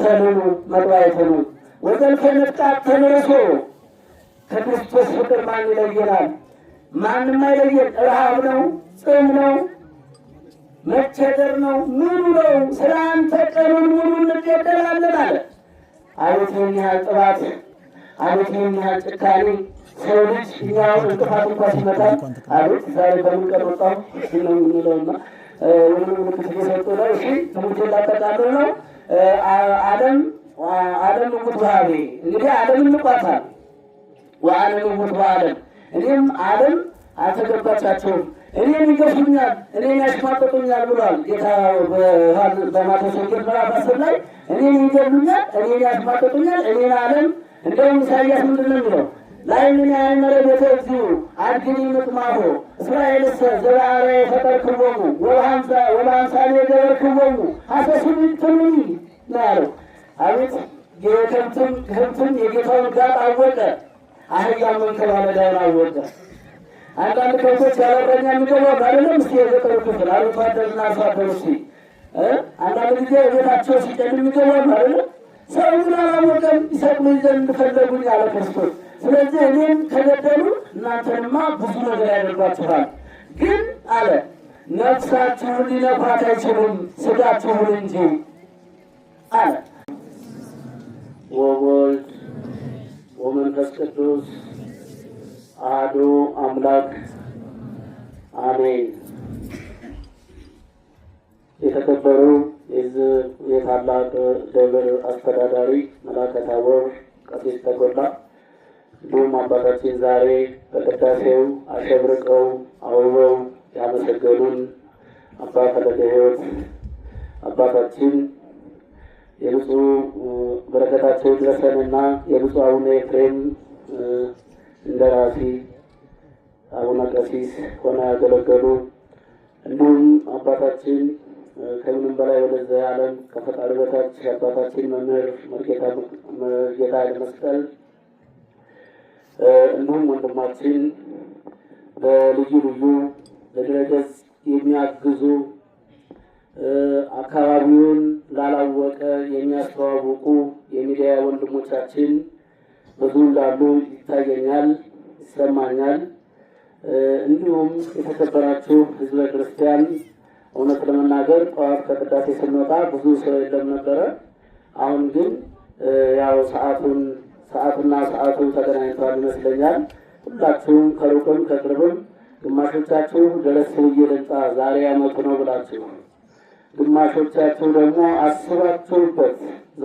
ተሰልሉ መጥባይተኑ ወዘልፈ መፍታት ተመረሶ ከክርስቶስ ፍቅር ማን ይለየናል? ማንም አይለየን። ረሃብ ነው፣ ጽም ነው፣ መቸገር ነው፣ ምኑ ነው? ስለ አንተ ቀኑን ሙሉ እንገደላለን አለ። አቤት ይህን ያህል ጥባት፣ አቤት ይህን ያህል ጭካኔ! ሰው ልጅ እኛው እንቅፋት እንኳ ሲመጣ አቤት ዛሬ በምን ቀን ወጣሁ ነው የምንለውና ወይም ምልክት እየሰጡ ነው። እሺ ትምህርት ላጠቃልል ነው። ዓለም እሙት በኀቤ እንግዲህ ዓለም እንቋታል። ወአነ እሙት በዓለም እኔም ዓለም አልተገባቻቸውም፣ እኔን ይገፉኛል፣ እኔን ያሽማቅቁኛል ብሏል ጌታ በማቴዎስ ወንጌል ምዕራፍ 10 ላይ እኔን ይገሉኛል፣ እኔን ያሽማቅቁኛል፣ እኔን ዓለም እንደውም ኢሳይያስ ምንድን ነው የሚለው? ላይምን ያይመረ ቤተ እግዚኡ አድግኒ ምጥማሆ እስራኤልሰ ዘበአርአየ ፈጠርክዎሙ ወበአምሳሌ ገበርክዎሙ ሐሰሱኒ ትሉኒ ነው ያለው። አቤት ከብትም የጌታውን ጋጥ አወቀ፣ አህያም መንከባለዳውን አወቀ። አንዳንድ ከብቶች ያለረኛ የሚገባው አይደለም። እስኪ የገጠሩ ክፍል አርብቶ አደርና አርሶ አደር እስኪ አንዳንድ ጊዜ ቤታቸው ሲጨን የሚገባው አይደለም። ሰው ግን አላወቀም። ይሰቅሉኝ ዘንድ ፈለጉኝ አለ ክርስቶስ። ስለዚህ እኔም ከገደሉ እናንተንማ ብዙ ነገር ያደርጓችኋል። ግን አለ ነፍሳችሁን ሊነኳት አይችሉም፣ ስጋችሁን እንጂ አለ። ወወልድ ወመንፈስ ቅዱስ አሐዱ አምላክ አሜን። የተከበሩ የዚህ የታላቅ ደብር አስተዳዳሪ መላከ ታቦር ቀሲስ ተጎላ፣ እንዲሁም አባታችን ዛሬ በቅዳሴው አሸብርቀው አውበው ያመሰገኑን አባ ፈለገ ሕይወት አባታችን የብፁዕ በረከታቸው ይድረሰንና የብፁዕ አቡነ ኤፍሬም እንደራሲ አቡነ ቀሲስ ሆነው ያገለገሉ እንዲሁም አባታችን ከምንም በላይ ወደዚህ ዓለም ከፈጣሪ በታች አባታችን መምህር መርጌታ ኃይለመስቀል እንዲሁም ወንድማችን በልዩ ልዩ ለድረገጽ የሚያግዙ አካባቢውን ላላወቀ የሚያስተዋውቁ የሚዲያ ወንድሞቻችን ብዙ እንዳሉ ይታየኛል፣ ይሰማኛል። እንዲሁም የተከበራችሁ ሕዝበ ክርስቲያን እውነት ለመናገር ጠዋት ከቅዳሴ ስንወጣ ብዙ ሰው የለም ነበረ። አሁን ግን ያው ሰዓቱና ሰዓቱ ተገናኝተዋል ይመስለኛል። ሁላችሁም ከሩቅም ከቅርብም ግማሾቻችሁ ደረስ ብዬ ልምጣ ዛሬ ዓመቱ ነው ብላችሁ፣ ግማሾቻችሁ ደግሞ አስባችሁበት